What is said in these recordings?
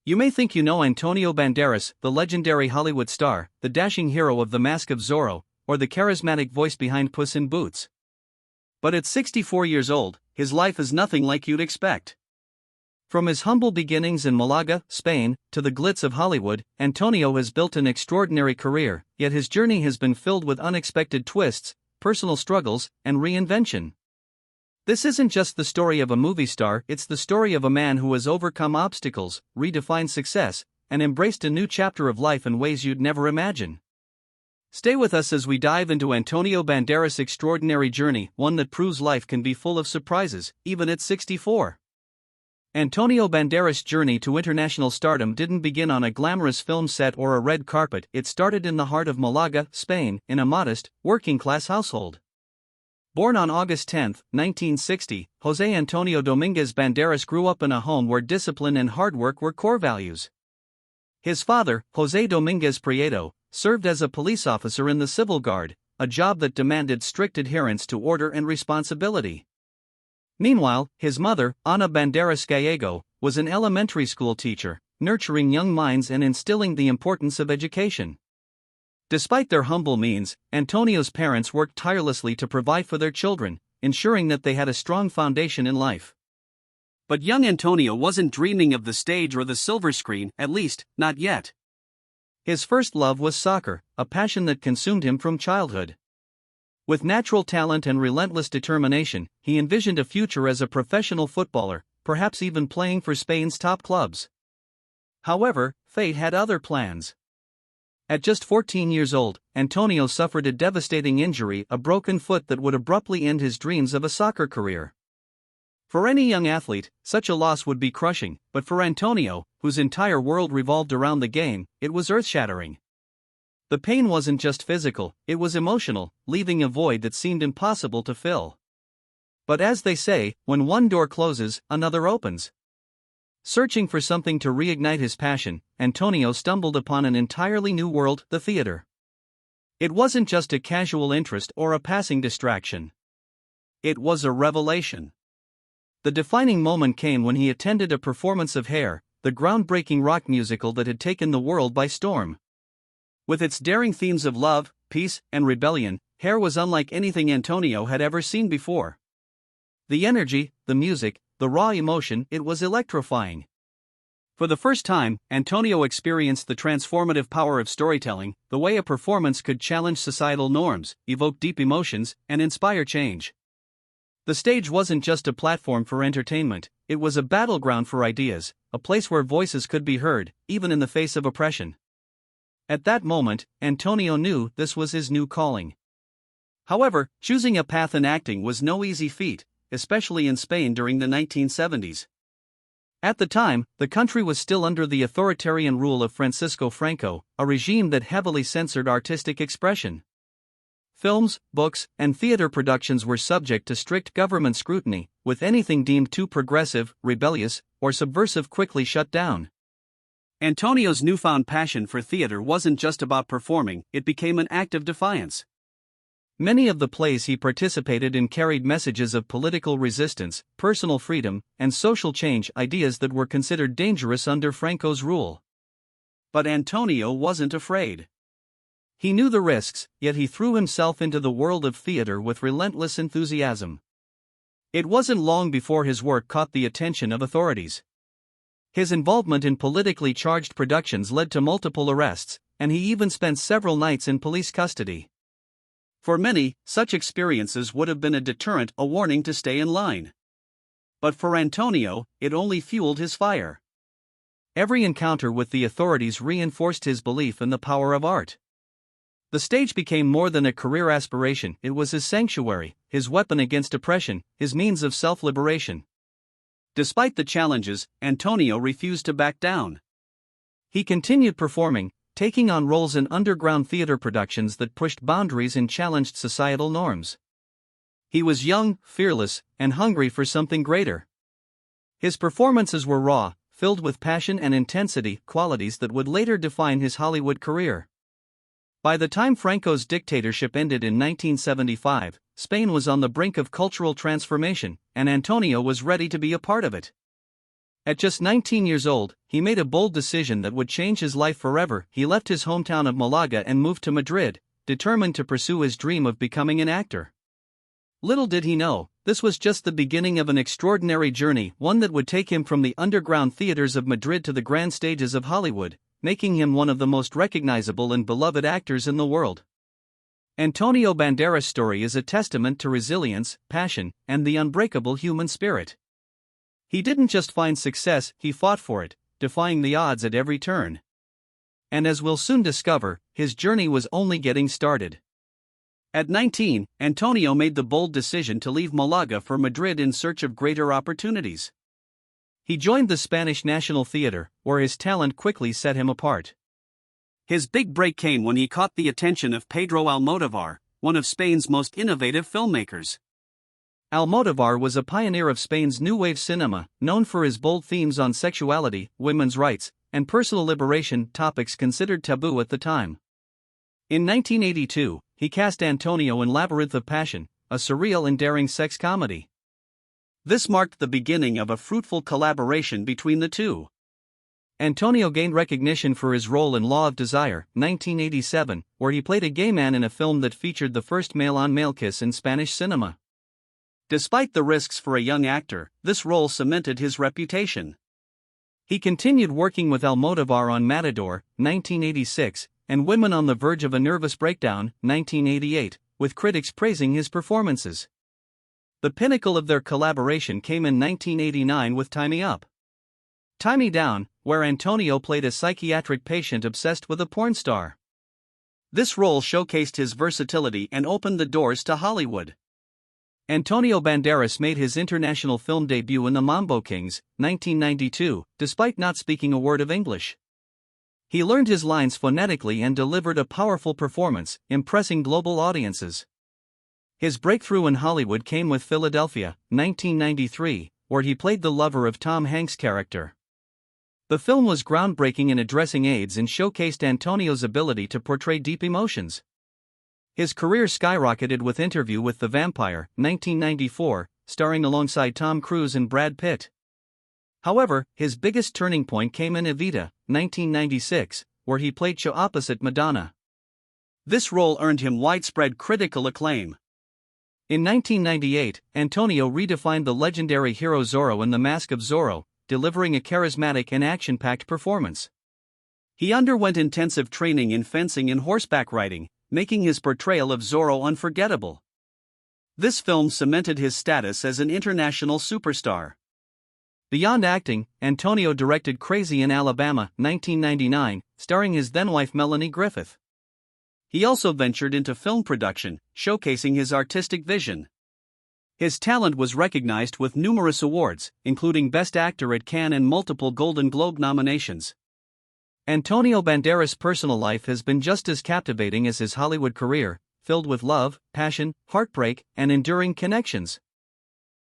You may think you know Antonio Banderas, the legendary Hollywood star, the dashing hero of The Mask of Zorro, or the charismatic voice behind Puss in Boots. But at 64 years old, his life is nothing like you'd expect. From his humble beginnings in Málaga, Spain, to the glitz of Hollywood, Antonio has built an extraordinary career, yet his journey has been filled with unexpected twists, personal struggles, and reinvention. This isn't just the story of a movie star, it's the story of a man who has overcome obstacles, redefined success, and embraced a new chapter of life in ways you'd never imagine. Stay with us as we dive into Antonio Banderas' extraordinary journey, one that proves life can be full of surprises, even at 64. Antonio Banderas' journey to international stardom didn't begin on a glamorous film set or a red carpet. It started in the heart of Málaga, Spain, in a modest, working-class household. Born on August 10, 1960, José Antonio Domínguez Banderas grew up in a home where discipline and hard work were core values. His father, José Domínguez Prieto, served as a police officer in the Civil Guard, a job that demanded strict adherence to order and responsibility. Meanwhile, his mother, Ana Banderas Gallego, was an elementary school teacher, nurturing young minds and instilling the importance of education. Despite their humble means, Antonio's parents worked tirelessly to provide for their children, ensuring that they had a strong foundation in life. But young Antonio wasn't dreaming of the stage or the silver screen, at least, not yet. His first love was soccer, a passion that consumed him from childhood. With natural talent and relentless determination, he envisioned a future as a professional footballer, perhaps even playing for Spain's top clubs. However, fate had other plans. At just 14 years old, Antonio suffered a devastating injury, a broken foot that would abruptly end his dreams of a soccer career. For any young athlete, such a loss would be crushing, but for Antonio, whose entire world revolved around the game, it was earth-shattering. The pain wasn't just physical, it was emotional, leaving a void that seemed impossible to fill. But as they say, when one door closes, another opens. Searching for something to reignite his passion, Antonio stumbled upon an entirely new world, the theater. It wasn't just a casual interest or a passing distraction. It was a revelation. The defining moment came when he attended a performance of Hair, the groundbreaking rock musical that had taken the world by storm. With its daring themes of love, peace, and rebellion, Hair was unlike anything Antonio had ever seen before. The energy, the music, the raw emotion, it was electrifying. For the first time, Antonio experienced the transformative power of storytelling, the way a performance could challenge societal norms, evoke deep emotions, and inspire change. The stage wasn't just a platform for entertainment, it was a battleground for ideas, a place where voices could be heard, even in the face of oppression. At that moment, Antonio knew this was his new calling. However, choosing a path in acting was no easy feat, especially in Spain during the 1970s. At the time, the country was still under the authoritarian rule of Franco, a regime that heavily censored artistic expression. Films, books, and theater productions were subject to strict government scrutiny, with anything deemed too progressive, rebellious, or subversive quickly shut down. Antonio's newfound passion for theater wasn't just about performing, it became an act of defiance. Many of the plays he participated in carried messages of political resistance, personal freedom, and social change, ideas that were considered dangerous under Franco's rule. But Antonio wasn't afraid. He knew the risks, yet he threw himself into the world of theater with relentless enthusiasm. It wasn't long before his work caught the attention of authorities. His involvement in politically charged productions led to multiple arrests, and he even spent several nights in police custody. For many, such experiences would have been a deterrent, a warning to stay in line. But for Antonio, it only fueled his fire. Every encounter with the authorities reinforced his belief in the power of art. The stage became more than a career aspiration, it was his sanctuary, his weapon against oppression, his means of self-liberation. Despite the challenges, Antonio refused to back down. He continued performing, taking on roles in underground theater productions that pushed boundaries and challenged societal norms. He was young, fearless, and hungry for something greater. His performances were raw, filled with passion and intensity, qualities that would later define his Hollywood career. By the time Franco's dictatorship ended in 1975, Spain was on the brink of cultural transformation, and Antonio was ready to be a part of it. At just 19 years old, he made a bold decision that would change his life forever. He left his hometown of Málaga and moved to Madrid, determined to pursue his dream of becoming an actor. Little did he know, this was just the beginning of an extraordinary journey, one that would take him from the underground theaters of Madrid to the grand stages of Hollywood, making him one of the most recognizable and beloved actors in the world. Antonio Banderas' story is a testament to resilience, passion, and the unbreakable human spirit. He didn't just find success, he fought for it, defying the odds at every turn. And as we'll soon discover, his journey was only getting started. At 19, Antonio made the bold decision to leave Málaga for Madrid in search of greater opportunities. He joined the Spanish National Theatre, where his talent quickly set him apart. His big break came when he caught the attention of Pedro Almodóvar, one of Spain's most innovative filmmakers. Almodóvar was a pioneer of Spain's new wave cinema, known for his bold themes on sexuality, women's rights, and personal liberation, topics considered taboo at the time. In 1982, he cast Antonio in Labyrinth of Passion, a surreal and daring sex comedy. This marked the beginning of a fruitful collaboration between the two. Antonio gained recognition for his role in Law of Desire, 1987, where he played a gay man in a film that featured the first male-on-male kiss in Spanish cinema. Despite the risks for a young actor, this role cemented his reputation. He continued working with Almodóvar on Matador, 1986, and Women on the Verge of a Nervous Breakdown, 1988, with critics praising his performances. The pinnacle of their collaboration came in 1989 with Tie Me Up, Tie Me Down, where Antonio played a psychiatric patient obsessed with a porn star. This role showcased his versatility and opened the doors to Hollywood. Antonio Banderas made his international film debut in The Mambo Kings, 1992, despite not speaking a word of English. He learned his lines phonetically and delivered a powerful performance, impressing global audiences. His breakthrough in Hollywood came with Philadelphia, 1993, where he played the lover of Tom Hanks' character. The film was groundbreaking in addressing AIDS and showcased Antonio's ability to portray deep emotions. His career skyrocketed with Interview with the Vampire, 1994, starring alongside Tom Cruise and Brad Pitt. However, his biggest turning point came in Evita, 1996, where he played Cho opposite Madonna. This role earned him widespread critical acclaim. In 1998, Antonio redefined the legendary hero Zorro in The Mask of Zorro, delivering a charismatic and action-packed performance. He underwent intensive training in fencing and horseback riding, making his portrayal of Zorro unforgettable. This film cemented his status as an international superstar. Beyond acting, Antonio directed Crazy in Alabama, 1999, starring his then-wife Melanie Griffith. He also ventured into film production, showcasing his artistic vision. His talent was recognized with numerous awards, including Best Actor at Cannes and multiple Golden Globe nominations. Antonio Banderas' personal life has been just as captivating as his Hollywood career, filled with love, passion, heartbreak, and enduring connections.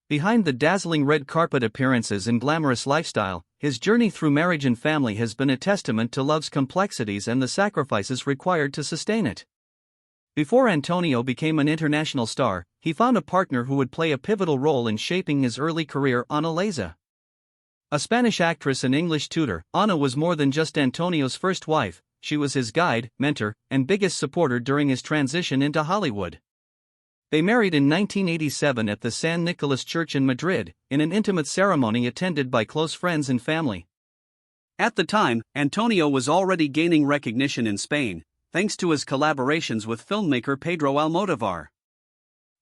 Behind the dazzling red carpet appearances and glamorous lifestyle, his journey through marriage and family has been a testament to love's complexities and the sacrifices required to sustain it. Before Antonio became an international star, he found a partner who would play a pivotal role in shaping his early career, Ana Leza. A Spanish actress and English tutor, Ana was more than just Antonio's first wife, she was his guide, mentor, and biggest supporter during his transition into Hollywood. They married in 1987 at the San Nicolas Church in Madrid, in an intimate ceremony attended by close friends and family. At the time, Antonio was already gaining recognition in Spain, thanks to his collaborations with filmmaker Pedro Almodóvar.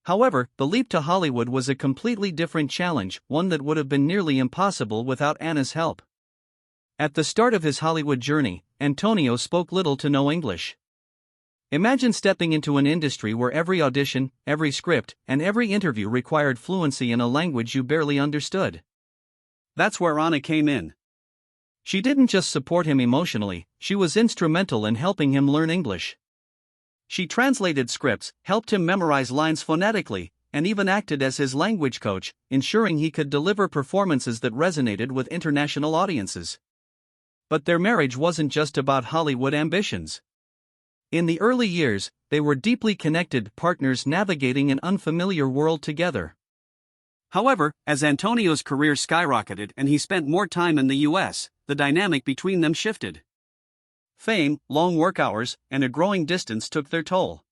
However, the leap to Hollywood was a completely different challenge, one that would have been nearly impossible without Ana's help. At the start of his Hollywood journey, Antonio spoke little to no English. Imagine stepping into an industry where every audition, every script, and every interview required fluency in a language you barely understood. That's where Ana came in. She didn't just support him emotionally, she was instrumental in helping him learn English. She translated scripts, helped him memorize lines phonetically, and even acted as his language coach, ensuring he could deliver performances that resonated with international audiences. But their marriage wasn't just about Hollywood ambitions. In the early years, they were deeply connected partners navigating an unfamiliar world together. However, as Antonio's career skyrocketed and he spent more time in the US, the dynamic between them shifted. Fame, long work hours, and a growing distance took their toll.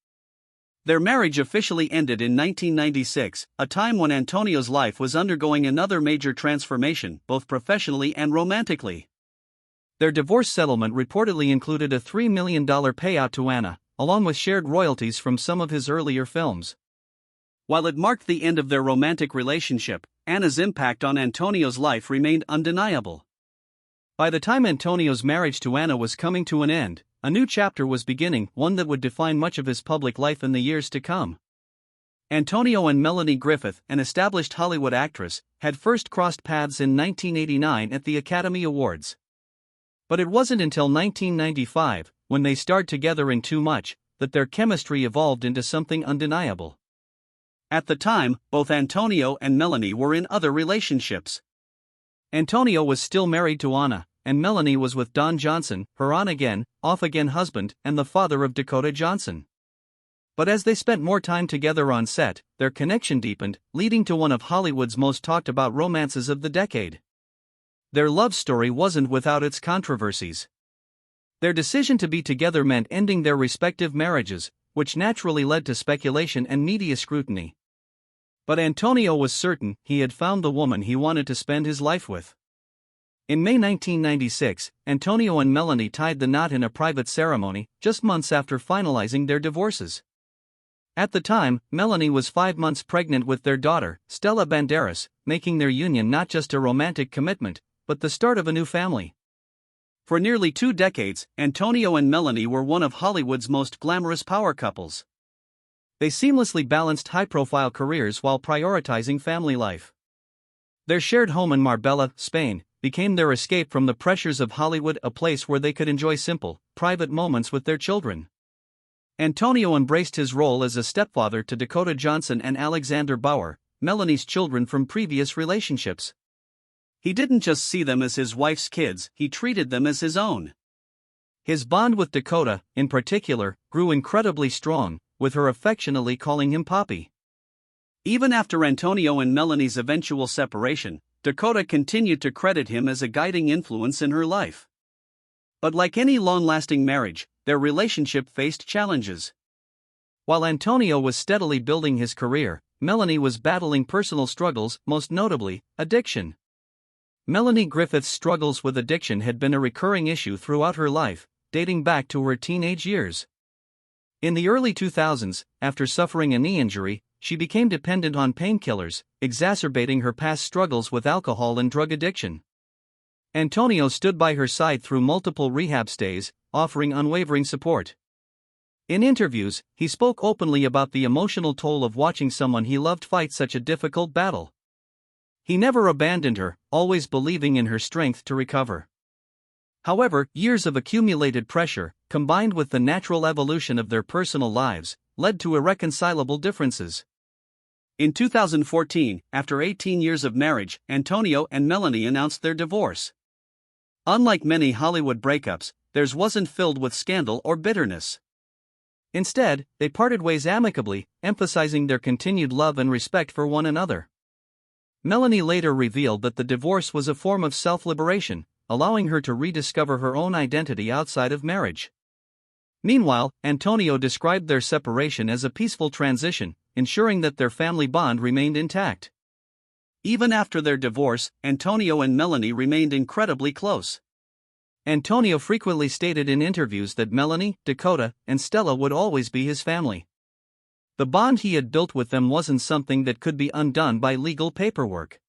Their marriage officially ended in 1996, a time when Antonio's life was undergoing another major transformation, both professionally and romantically. Their divorce settlement reportedly included a $3 million payout to Anna, along with shared royalties from some of his earlier films. While it marked the end of their romantic relationship, Anna's impact on Antonio's life remained undeniable. By the time Antonio's marriage to Anna was coming to an end, a new chapter was beginning, one that would define much of his public life in the years to come. Antonio and Melanie Griffith, an established Hollywood actress, had first crossed paths in 1989 at the Academy Awards. But it wasn't until 1995, when they starred together in Too Much, that their chemistry evolved into something undeniable. At the time, both Antonio and Melanie were in other relationships. Antonio was still married to Anna, and Melanie was with Don Johnson, her on-again, off-again husband and the father of Dakota Johnson. But as they spent more time together on set, their connection deepened, leading to one of Hollywood's most talked-about romances of the decade. Their love story wasn't without its controversies. Their decision to be together meant ending their respective marriages, which naturally led to speculation and media scrutiny. But Antonio was certain he had found the woman he wanted to spend his life with. In May 1996, Antonio and Melanie tied the knot in a private ceremony, just months after finalizing their divorces. At the time, Melanie was 5 months pregnant with their daughter, Stella Banderas, making their union not just a romantic commitment, but the start of a new family. For nearly 2 decades, Antonio and Melanie were one of Hollywood's most glamorous power couples. They seamlessly balanced high-profile careers while prioritizing family life. Their shared home in Marbella, Spain, became their escape from the pressures of Hollywood, a place where they could enjoy simple, private moments with their children. Antonio embraced his role as a stepfather to Dakota Johnson and Alexander Bauer, Melanie's children from previous relationships. He didn't just see them as his wife's kids, he treated them as his own. His bond with Dakota, in particular, grew incredibly strong, with her affectionately calling him Papi. Even after Antonio and Melanie's eventual separation, Dakota continued to credit him as a guiding influence in her life. But like any long-lasting marriage, their relationship faced challenges. While Antonio was steadily building his career, Melanie was battling personal struggles, most notably, addiction. Melanie Griffith's struggles with addiction had been a recurring issue throughout her life, dating back to her teenage years. In the early 2000s, after suffering a knee injury, she became dependent on painkillers, exacerbating her past struggles with alcohol and drug addiction. Antonio stood by her side through multiple rehab stays, offering unwavering support. In interviews, he spoke openly about the emotional toll of watching someone he loved fight such a difficult battle. He never abandoned her, always believing in her strength to recover. However, years of accumulated pressure, combined with the natural evolution of their personal lives, led to irreconcilable differences. In 2014, after 18 years of marriage, Antonio and Melanie announced their divorce. Unlike many Hollywood breakups, theirs wasn't filled with scandal or bitterness. Instead, they parted ways amicably, emphasizing their continued love and respect for one another. Melanie later revealed that the divorce was a form of self-liberation, allowing her to rediscover her own identity outside of marriage. Meanwhile, Antonio described their separation as a peaceful transition, ensuring that their family bond remained intact. Even after their divorce, Antonio and Melanie remained incredibly close. Antonio frequently stated in interviews that Melanie, Dakota, and Stella would always be his family. The bond he had built with them wasn't something that could be undone by legal paperwork.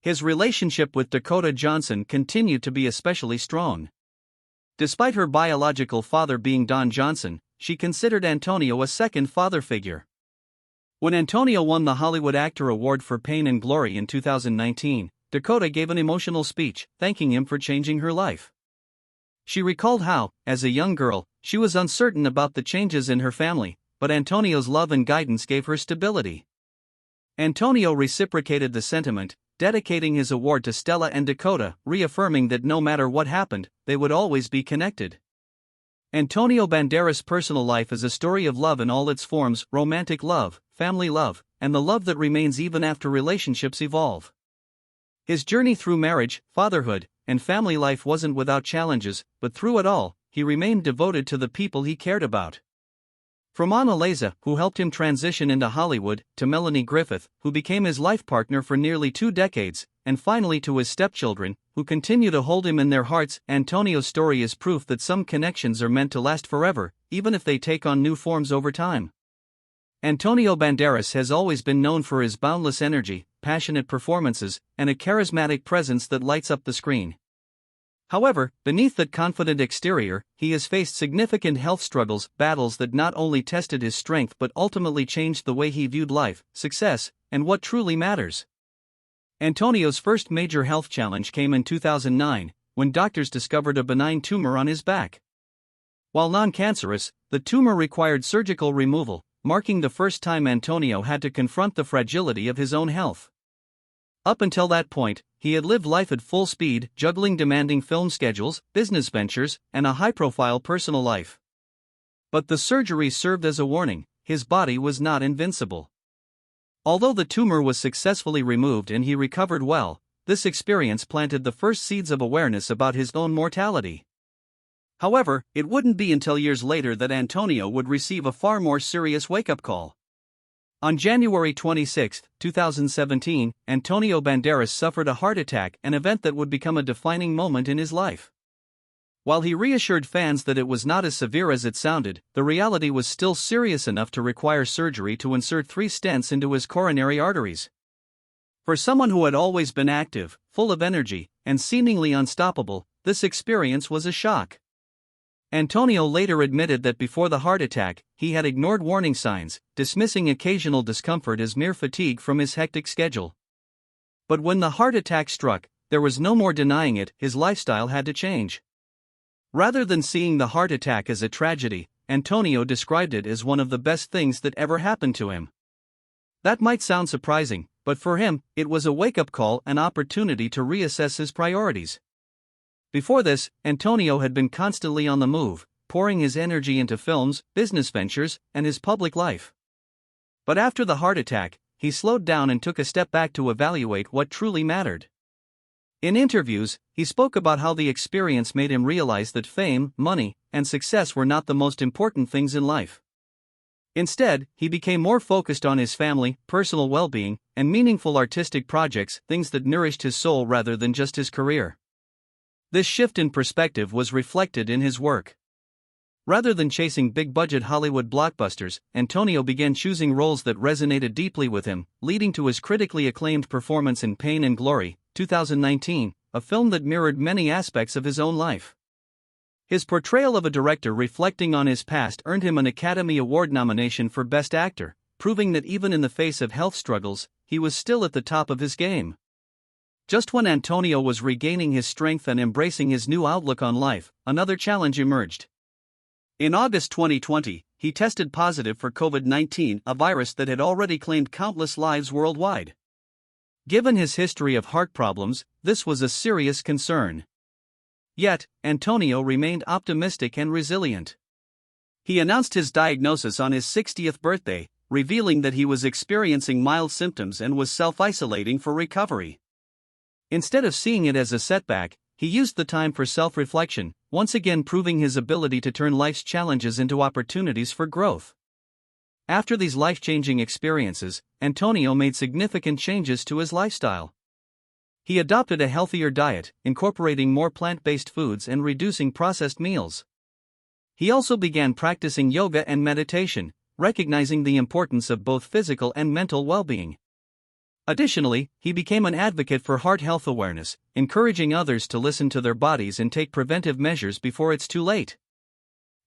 His relationship with Dakota Johnson continued to be especially strong. Despite her biological father being Don Johnson, she considered Antonio a second father figure. When Antonio won the Hollywood Actor Award for Pain and Glory in 2019, Dakota gave an emotional speech, thanking him for changing her life. She recalled how, as a young girl, she was uncertain about the changes in her family, but Antonio's love and guidance gave her stability. Antonio reciprocated the sentiment, dedicating his award to Stella and Dakota, reaffirming that no matter what happened, they would always be connected. Antonio Banderas' personal life is a story of love in all its forms: romantic love, family love, and the love that remains even after relationships evolve. His journey through marriage, fatherhood, and family life wasn't without challenges, but through it all, he remained devoted to the people he cared about. From Anna Leza, who helped him transition into Hollywood, to Melanie Griffith, who became his life partner for nearly 2 decades, and finally to his stepchildren, who continue to hold him in their hearts, Antonio's story is proof that some connections are meant to last forever, even if they take on new forms over time. Antonio Banderas has always been known for his boundless energy, passionate performances, and a charismatic presence that lights up the screen. However, beneath that confident exterior, he has faced significant health struggles, battles that not only tested his strength but ultimately changed the way he viewed life, success, and what truly matters. Antonio's first major health challenge came in 2009, when doctors discovered a benign tumor on his back. While non-cancerous, the tumor required surgical removal, marking the first time Antonio had to confront the fragility of his own health. Up until that point, he had lived life at full speed, juggling demanding film schedules, business ventures, and a high-profile personal life. But the surgery served as a warning: his body was not invincible. Although the tumor was successfully removed and he recovered well, this experience planted the first seeds of awareness about his own mortality. However, it wouldn't be until years later that Antonio would receive a far more serious wake-up call. On January 26, 2017, Antonio Banderas suffered a heart attack, an event that would become a defining moment in his life. While he reassured fans that it was not as severe as it sounded, the reality was still serious enough to require surgery to insert 3 stents into his coronary arteries. For someone who had always been active, full of energy, and seemingly unstoppable, this experience was a shock. Antonio later admitted that before the heart attack, he had ignored warning signs, dismissing occasional discomfort as mere fatigue from his hectic schedule. But when the heart attack struck, there was no more denying it: his lifestyle had to change. Rather than seeing the heart attack as a tragedy, Antonio described it as one of the best things that ever happened to him. That might sound surprising, but for him, it was a wake-up call, an opportunity to reassess his priorities. Before this, Antonio had been constantly on the move, pouring his energy into films, business ventures, and his public life. But after the heart attack, he slowed down and took a step back to evaluate what truly mattered. In interviews, he spoke about how the experience made him realize that fame, money, and success were not the most important things in life. Instead, he became more focused on his family, personal well-being, and meaningful artistic projects, things that nourished his soul rather than just his career. This shift in perspective was reflected in his work. Rather than chasing big-budget Hollywood blockbusters, Antonio began choosing roles that resonated deeply with him, leading to his critically acclaimed performance in Pain and Glory, 2019, a film that mirrored many aspects of his own life. His portrayal of a director reflecting on his past earned him an Academy Award nomination for Best Actor, proving that even in the face of health struggles, he was still at the top of his game. Just when Antonio was regaining his strength and embracing his new outlook on life, another challenge emerged. In August 2020, he tested positive for COVID-19, a virus that had already claimed countless lives worldwide. Given his history of heart problems, this was a serious concern. Yet, Antonio remained optimistic and resilient. He announced his diagnosis on his 60th birthday, revealing that he was experiencing mild symptoms and was self-isolating for recovery. Instead of seeing it as a setback, he used the time for self-reflection, once again proving his ability to turn life's challenges into opportunities for growth. After these life-changing experiences, Antonio made significant changes to his lifestyle. He adopted a healthier diet, incorporating more plant-based foods and reducing processed meals. He also began practicing yoga and meditation, recognizing the importance of both physical and mental well-being. Additionally, he became an advocate for heart health awareness, encouraging others to listen to their bodies and take preventive measures before it's too late.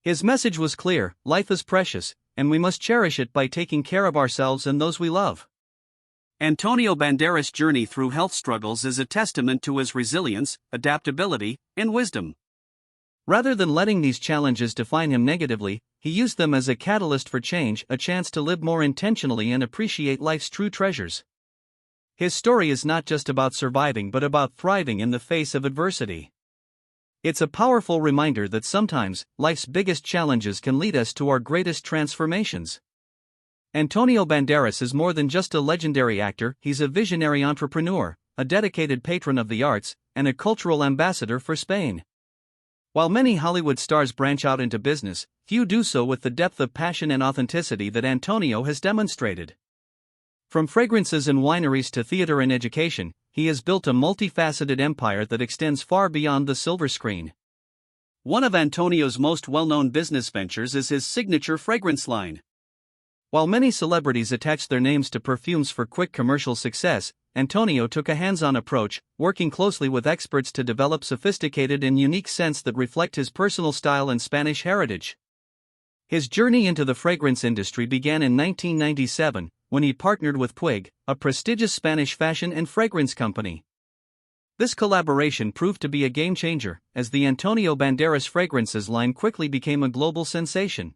His message was clear: life is precious, and we must cherish it by taking care of ourselves and those we love. Antonio Banderas' journey through health struggles is a testament to his resilience, adaptability, and wisdom. Rather than letting these challenges define him negatively, he used them as a catalyst for change, a chance to live more intentionally and appreciate life's true treasures. His story is not just about surviving but about thriving in the face of adversity. It's a powerful reminder that sometimes, life's biggest challenges can lead us to our greatest transformations. Antonio Banderas is more than just a legendary actor, he's a visionary entrepreneur, a dedicated patron of the arts, and a cultural ambassador for Spain. While many Hollywood stars branch out into business, few do so with the depth of passion and authenticity that Antonio has demonstrated. From fragrances and wineries to theater and education, he has built a multifaceted empire that extends far beyond the silver screen. One of Antonio's most well-known business ventures is his signature fragrance line. While many celebrities attach their names to perfumes for quick commercial success, Antonio took a hands-on approach, working closely with experts to develop sophisticated and unique scents that reflect his personal style and Spanish heritage. His journey into the fragrance industry began in 1997, when he partnered with Puig, a prestigious Spanish fashion and fragrance company. This collaboration proved to be a game-changer, as the Antonio Banderas fragrances line quickly became a global sensation.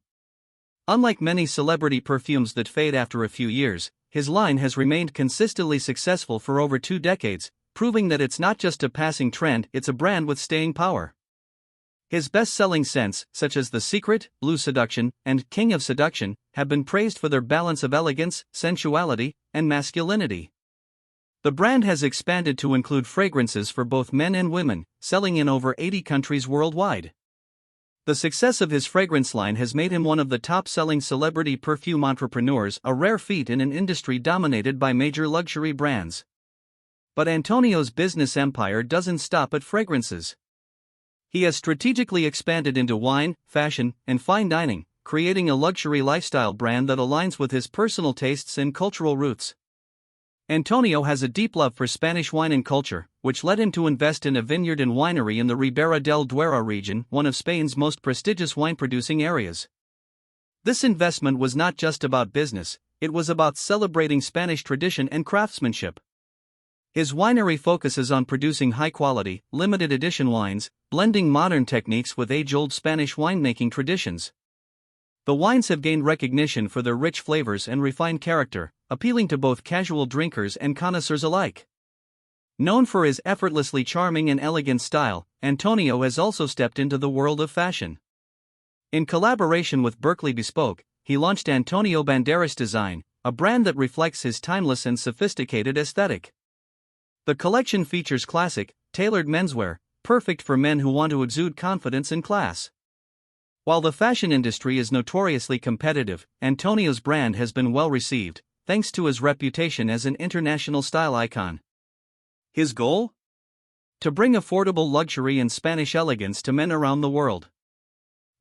Unlike many celebrity perfumes that fade after a few years, his line has remained consistently successful for over 2 decades, proving that it's not just a passing trend, it's a brand with staying power. His best-selling scents, such as The Secret, Blue Seduction, and King of Seduction, have been praised for their balance of elegance, sensuality, and masculinity. The brand has expanded to include fragrances for both men and women, selling in over 80 countries worldwide. The success of his fragrance line has made him one of the top-selling celebrity perfume entrepreneurs, a rare feat in an industry dominated by major luxury brands. But Antonio's business empire doesn't stop at fragrances. He has strategically expanded into wine, fashion, and fine dining, creating a luxury lifestyle brand that aligns with his personal tastes and cultural roots. Antonio has a deep love for Spanish wine and culture, which led him to invest in a vineyard and winery in the Ribera del Duero region, one of Spain's most prestigious wine-producing areas. This investment was not just about business, it was about celebrating Spanish tradition and craftsmanship. His winery focuses on producing high-quality, limited-edition wines, blending modern techniques with age-old Spanish winemaking traditions. The wines have gained recognition for their rich flavors and refined character, appealing to both casual drinkers and connoisseurs alike. Known for his effortlessly charming and elegant style, Antonio has also stepped into the world of fashion. In collaboration with Berkeley Bespoke, he launched Antonio Banderas Design, a brand that reflects his timeless and sophisticated aesthetic. The collection features classic, tailored menswear, perfect for men who want to exude confidence and class. While the fashion industry is notoriously competitive, Antonio's brand has been well received, thanks to his reputation as an international style icon. His goal? To bring affordable luxury and Spanish elegance to men around the world.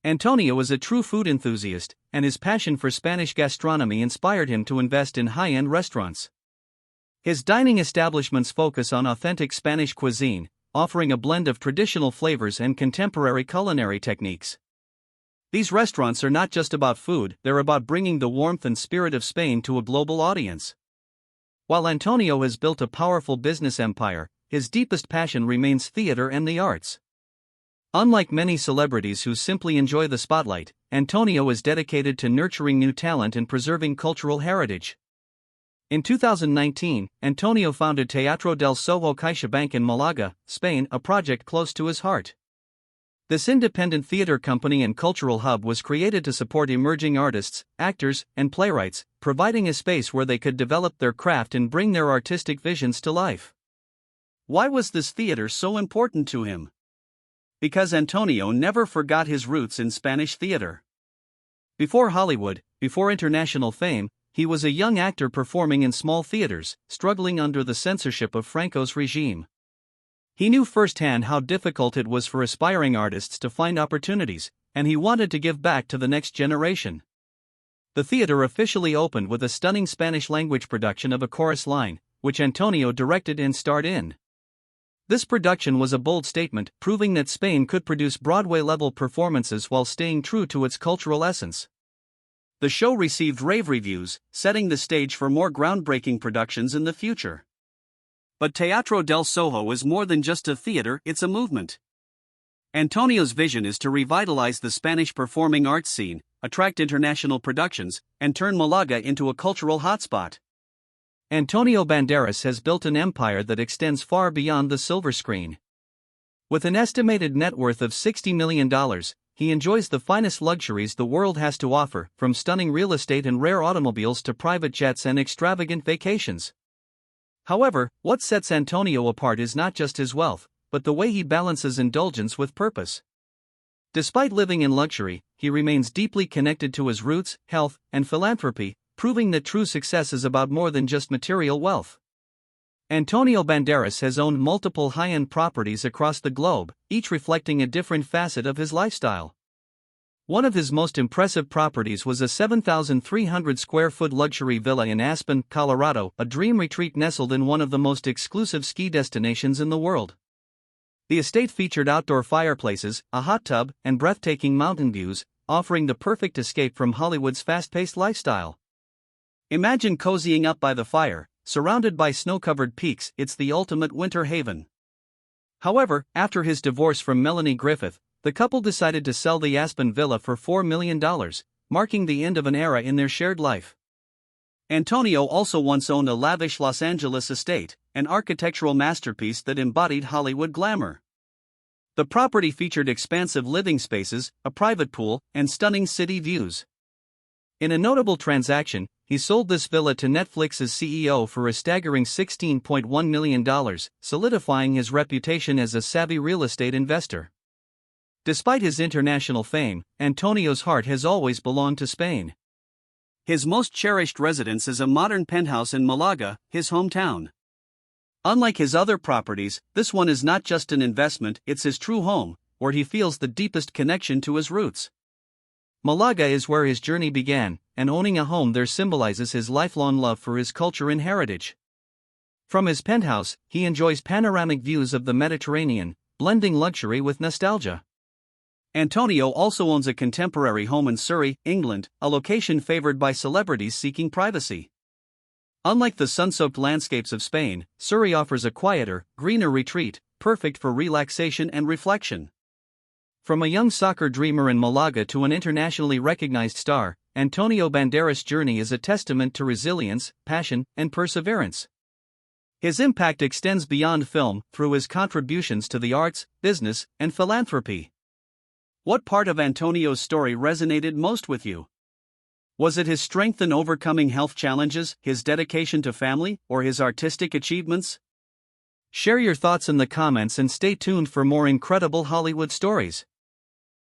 Antonio is a true food enthusiast, and his passion for Spanish gastronomy inspired him to invest in high-end restaurants. His dining establishments focus on authentic Spanish cuisine, offering a blend of traditional flavors and contemporary culinary techniques. These restaurants are not just about food, they're about bringing the warmth and spirit of Spain to a global audience. While Antonio has built a powerful business empire, his deepest passion remains theater and the arts. Unlike many celebrities who simply enjoy the spotlight, Antonio is dedicated to nurturing new talent and preserving cultural heritage. In 2019, Antonio founded Teatro del Soho CaixaBank in Málaga, Spain, a project close to his heart. This independent theater company and cultural hub was created to support emerging artists, actors, and playwrights, providing a space where they could develop their craft and bring their artistic visions to life. Why was this theater so important to him? Because Antonio never forgot his roots in Spanish theater. Before Hollywood, before international fame, he was a young actor performing in small theaters, struggling under the censorship of Franco's regime. He knew firsthand how difficult it was for aspiring artists to find opportunities, and he wanted to give back to the next generation. The theater officially opened with a stunning Spanish-language production of A Chorus Line, which Antonio directed and starred in. This production was a bold statement, proving that Spain could produce Broadway-level performances while staying true to its cultural essence. The show received rave reviews, setting the stage for more groundbreaking productions in the future. But Teatro del Soho is more than just a theater, it's a movement. Antonio's vision is to revitalize the Spanish performing arts scene, attract international productions, and turn Málaga into a cultural hotspot. Antonio Banderas has built an empire that extends far beyond the silver screen. With an estimated net worth of $60 million, he enjoys the finest luxuries the world has to offer, from stunning real estate and rare automobiles to private jets and extravagant vacations. However, what sets Antonio apart is not just his wealth, but the way he balances indulgence with purpose. Despite living in luxury, he remains deeply connected to his roots, health, and philanthropy, proving that true success is about more than just material wealth. Antonio Banderas has owned multiple high-end properties across the globe, each reflecting a different facet of his lifestyle. One of his most impressive properties was a 7,300 square foot luxury villa in Aspen, Colorado, a dream retreat nestled in one of the most exclusive ski destinations in the world. The estate featured outdoor fireplaces, a hot tub, and breathtaking mountain views, offering the perfect escape from Hollywood's fast-paced lifestyle. Imagine cozying up by the fire, surrounded by snow-covered peaks. It's the ultimate winter haven. However, after his divorce from Melanie Griffith, the couple decided to sell the Aspen villa for $4 million, marking the end of an era in their shared life. Antonio also once owned a lavish Los Angeles estate, an architectural masterpiece that embodied Hollywood glamour. The property featured expansive living spaces, a private pool, and stunning city views. In a notable transaction, he sold this villa to Netflix's CEO for a staggering $16.1 million, solidifying his reputation as a savvy real estate investor. Despite his international fame, Antonio's heart has always belonged to Spain. His most cherished residence is a modern penthouse in Málaga, his hometown. Unlike his other properties, this one is not just an investment, it's his true home, where he feels the deepest connection to his roots. Málaga is where his journey began, and owning a home there symbolizes his lifelong love for his culture and heritage. From his penthouse, he enjoys panoramic views of the Mediterranean, blending luxury with nostalgia. Antonio also owns a contemporary home in Surrey, England, a location favored by celebrities seeking privacy. Unlike the sun-soaked landscapes of Spain, Surrey offers a quieter, greener retreat, perfect for relaxation and reflection. From a young soccer dreamer in Málaga to an internationally recognized star, Antonio Banderas' journey is a testament to resilience, passion, and perseverance. His impact extends beyond film, through his contributions to the arts, business, and philanthropy. What part of Antonio's story resonated most with you? Was it his strength in overcoming health challenges, his dedication to family, or his artistic achievements? Share your thoughts in the comments and stay tuned for more incredible Hollywood stories.